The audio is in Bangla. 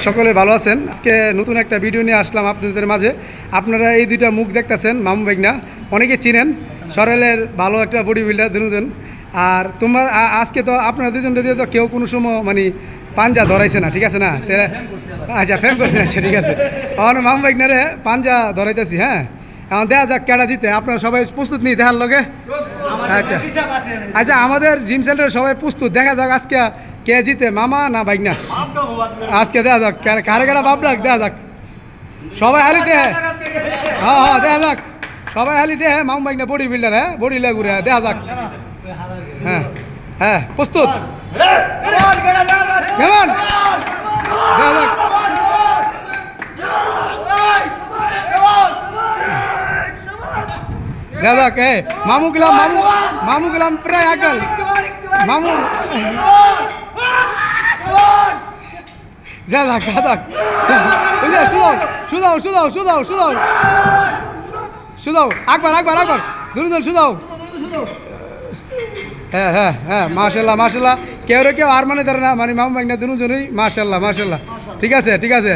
সকলে ভালো আছেন। আজকে নতুন একটা ভিডিও নিয়ে আসলাম আপনাদের মাঝে। আপনারা এই দুইটা মুখ দেখতেছেন, মামু ভাইগনা, অনেকে চিনেন, সরেলের ভালো একটা বডি বিল্ডার দুজন। আর তোমার আজকে তো আপনারা দুজন দিয়ে তো কেউ কোনো সময় মানে পাঞ্জা ধরাইছে না, ঠিক আছে না? আচ্ছা, ফেম করছেন, আচ্ছা ঠিক আছে। আমার মামু ভাইগনারে পাঞ্জা ধরাইতেছি। হ্যাঁ, এখন দেখা যাক কেডা জিতে। আপনারা সবাই প্রস্তুত নেই দেখার লগে? আচ্ছা আচ্ছা, আমাদের জিম সেন্টারে সবাই প্রস্তুত। দেখা যাক আজকে কে জিতে, মামা না ভাইগনা। আজকে দেখা যাক কারে কারা বাপ রাখ, দেখা যাক। সবাই হালি দে, হ্যাঁ হ্যাঁ দেখা যাক। সবাই হালি দে, মামু ভাইগনা বডি বিল্ডার, হ্যাঁ বডি লাগুরে, দেখা যাক। হ্যাঁ হ্যাঁ, প্রস্তুত কেমন? দেখা যাক। দেখা যাক, মামু গেলাম প্রায় আগল মামু। দেখা যাক, দেখা যাক। সুদাও আকবার দুজন সুদাও। হ্যাঁ হ্যাঁ হ্যাঁ, মাশাল্লাহ। কেউ আর মানে ধরে না, মানে মামু ভাইগনা দুজনই মাশাল্লাহ। ঠিক আছে।